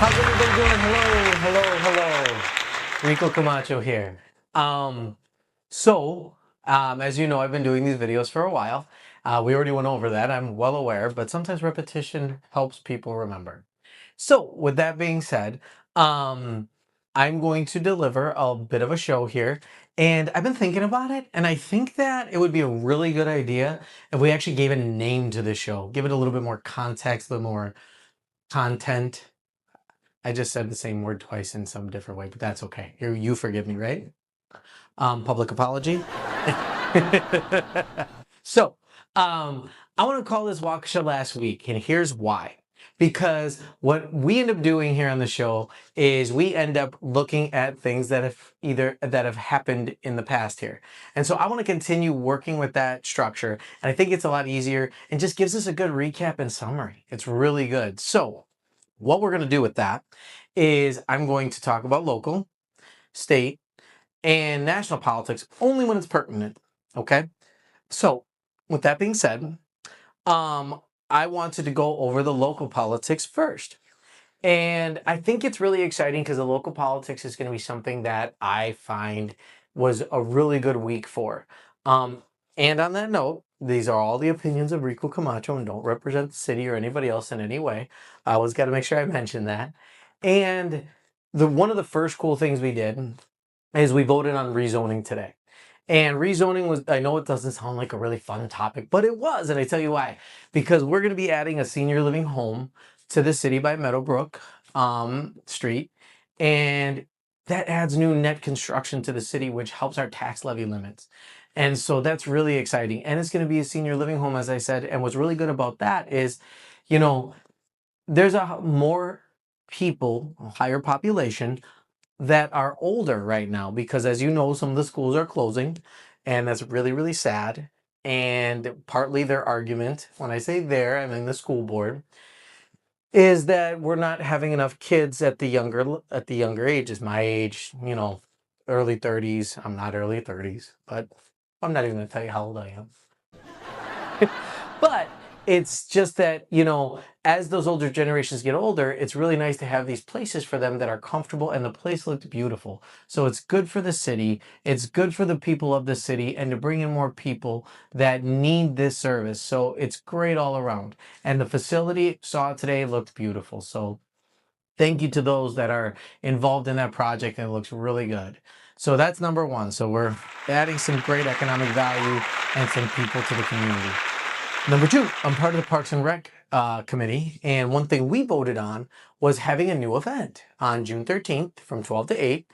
How's everybody doing? Hello. Rico Camacho here. Um, as you know, I've been doing these videos for a while. We already went over that. I'm well aware, but sometimes repetition helps people remember. So, with that being said, um, I'm going to deliver a bit of a show here, and I've been thinking about it, and I think that it would be a really good idea if we actually gave a name to the show, give it a little bit more context, a little more content. I just said the same word twice in some different way, but that's okay. You forgive me, right? Public apology. so, I want to call this Waukesha last week, and here's why. Because what we end up doing here on the show is we end up looking at things that have happened in the past here. And so I want to continue working with that structure. And I think it's a lot easier and just gives us a good recap and summary. It's really good. So what we're going to do with that is I'm going to talk about local, state, and national politics only when it's pertinent. Okay. So, with that being said, I wanted to go over the local politics first. And I think it's really exciting because the local politics is going to be something that I find was a really good week for. Um, and on that note, these are all the opinions of Rico Camacho and don't represent the city or anybody else in any way. I always got to make sure I mention that. And the one of the first cool things we did is we voted on rezoning today. And rezoning was, I know it doesn't sound like a really fun topic, but it was. And I tell you why. Because we're going to be adding a senior living home to the city by Meadowbrook Street. And that adds new net construction to the city, which helps our tax levy limits. And so that's really exciting. And it's going to be a senior living home, as I said. And what's really good about that is, you know, there's a more people, a higher population that are older right now because, as you know, some of the schools are closing, and that's really, really sad. And partly their argument, when I say there, I mean the school board, is that we're not having enough kids at the younger ages. My age, early 30s. I'm not early 30s, but I'm not even going to tell you how old I am. But it's just that, as those older generations get older, it's really nice to have these places for them that are comfortable, and the place looked beautiful. So it's good for the city, it's good for the people of the city, and to bring in more people that need this service. So it's great all around. And the facility, saw it today, looked beautiful. So thank you to those that are involved in that project, and it looks really good. So that's number one. So we're adding some great economic value and some people to the community. Number two, I'm part of the Parks and Rec committee, and one thing we voted on was having a new event on June 13th from 12 to 8.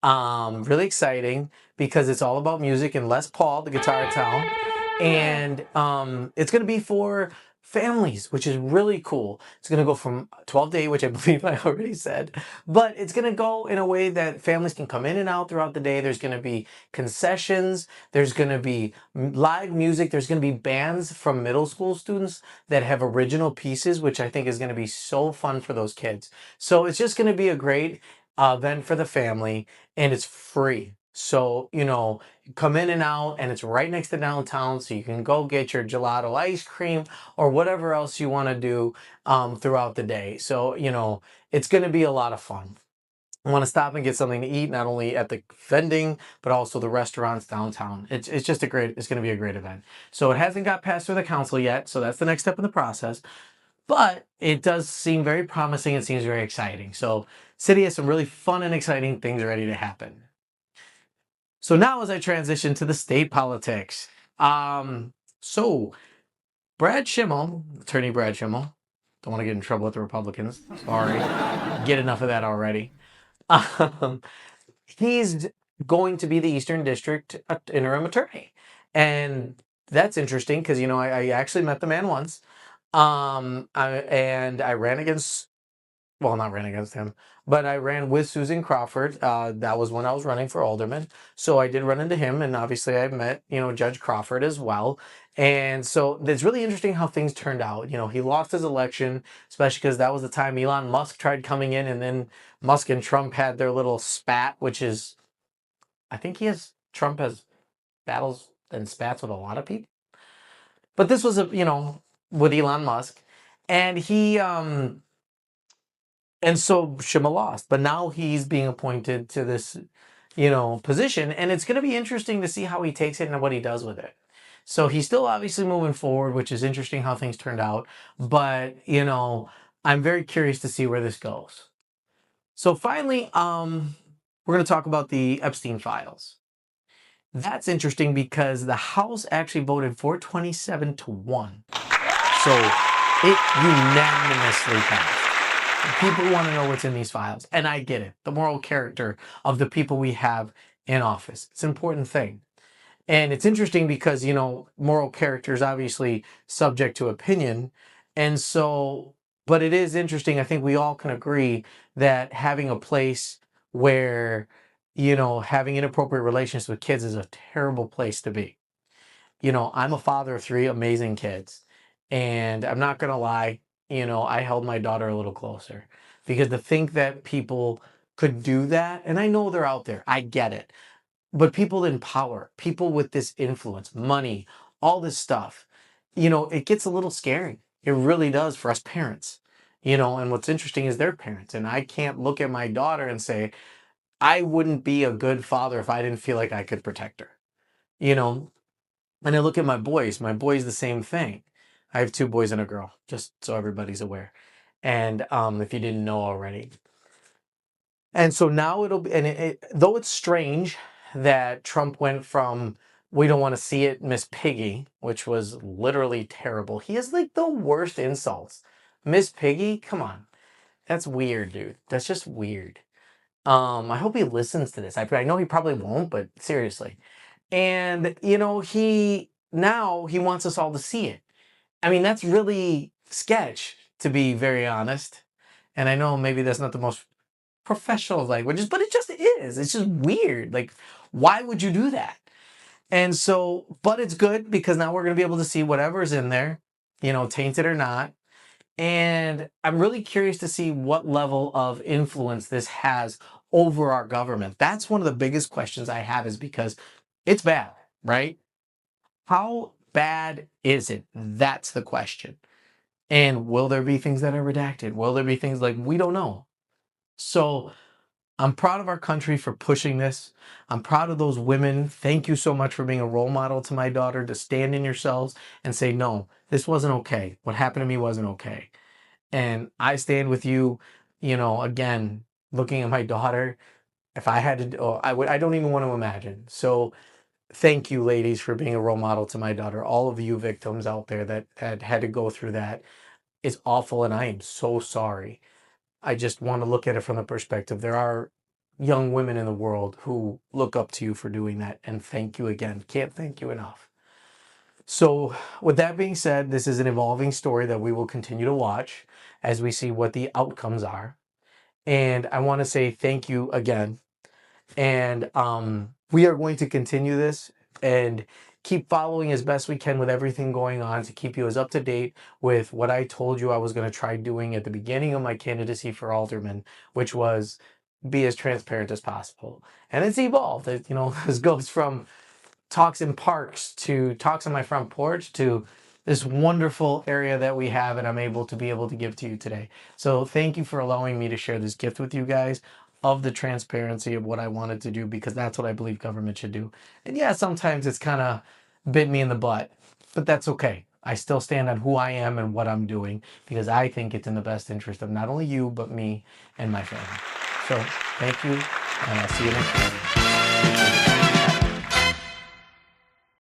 Really exciting because it's all about music and Les Paul, the guitar town, and it's going to be for families, which is really cool. It's going to go from 12 to 8, which I believe I already said, but it's going to go in a way that families can come in and out throughout the day. There's going to be concessions, there's going to be live music, there's going to be bands from middle school students that have original pieces, which I think is going to be so fun for those kids. So it's just going to be a great event for the family, and it's free. So, come in and out, and it's right next to downtown, so you can go get your gelato ice cream or whatever else you want to do throughout the day. So, it's going to be a lot of fun. I want to stop and get something to eat, not only at the vending, but also the restaurants downtown. It's just it's going to be a great event. So it hasn't got passed through the council yet, so that's the next step in the process. But it does seem very promising. It seems very exciting. So city has some really fun and exciting things ready to happen. So now as I transition to the state politics, so Brad Schimmel, Attorney Brad Schimmel, don't want to get in trouble with the Republicans. Sorry, get enough of that already. Um, he's going to be the Eastern District interim attorney, and that's interesting because I actually met the man once, and I ran against, well, not ran against him, but I ran with Susan Crawford. That was when I was running for alderman. So I did run into him, and obviously I met, Judge Crawford as well. And so it's really interesting how things turned out. He lost his election, especially because that was the time Elon Musk tried coming in, and then Musk and Trump had their little spat, which is, I think Trump has battles and spats with a lot of people. But this was with Elon Musk. And he, And so Shima lost, but now he's being appointed to this, position, and it's going to be interesting to see how he takes it and what he does with it. So he's still obviously moving forward, which is interesting how things turned out. But I'm very curious to see where this goes. So finally, we're going to talk about the Epstein files. That's interesting because the House actually voted 427-1. So it unanimously passed. People want to know what's in these files, and I get it. The moral character of the people we have in office. It's an important thing. And it's interesting because, moral character is obviously subject to opinion. And so, but it is interesting. I think we all can agree that having a place where, having inappropriate relations with kids is a terrible place to be. I'm a father of 3 amazing kids. And I'm not going to lie, I held my daughter a little closer because to think that people could do that, and I know they're out there, I get it. But people in power, people with this influence, money, all this stuff, it gets a little scary. It really does for us parents. And what's interesting is they're parents. And I can't look at my daughter and say, I wouldn't be a good father if I didn't feel like I could protect her. You know, and I look at my boys. My boys, the same thing. I have 2 boys and a girl, just so everybody's aware. And if you didn't know already. And so now it'll be, and though it's strange that Trump went from "we don't want to see it, Miss Piggy," which was literally terrible. He has like the worst insults. Miss Piggy, come on, that's weird, dude. That's just weird. I hope he listens to this. I know he probably won't, but seriously. And he wants us all to see it. I mean, that's really sketch, to be very honest. And I know maybe that's not the most professional languages, but it just is. It's just weird. Like, why would you do that? And so, but it's good because now we're going to be able to see whatever's in there, tainted or not. And I'm really curious to see what level of influence this has over our government. That's one of the biggest questions I have, is because it's bad, right? How bad is it? That's the question. And will there be things that are redacted? Will there be things like we don't know? So I'm proud of our country for pushing this. I'm proud of those women. Thank you so much for being a role model to my daughter, to stand in yourselves and say, no, this wasn't okay. What happened to me wasn't okay. And I stand with you, again, looking at my daughter. If I had to, I don't even want to imagine. So thank you, ladies, for being a role model to my daughter. All of you victims out there that had to go through that. It's awful, and I am so sorry. I just want to look at it from the perspective. There are young women in the world who look up to you for doing that, and thank you again. Can't thank you enough. So with that being said, this is an evolving story that we will continue to watch as we see what the outcomes are. And I want to say thank you again. And we are going to continue this and keep following as best we can with everything going on to keep you as up to date with what I told you I was going to try doing at the beginning of my candidacy for alderman, which was be as transparent as possible. And it's evolved. This goes from talks in parks to talks on my front porch to this wonderful area that we have and I'm able to give to you today. So thank you for allowing me to share this gift with you guys of the transparency of what I wanted to do, because that's what I believe government should do. And yeah, sometimes it's kind of bit me in the butt, but that's okay. I still stand on who I am and what I'm doing because I think it's in the best interest of not only you, but me and my family. So thank you, and I'll see you next week.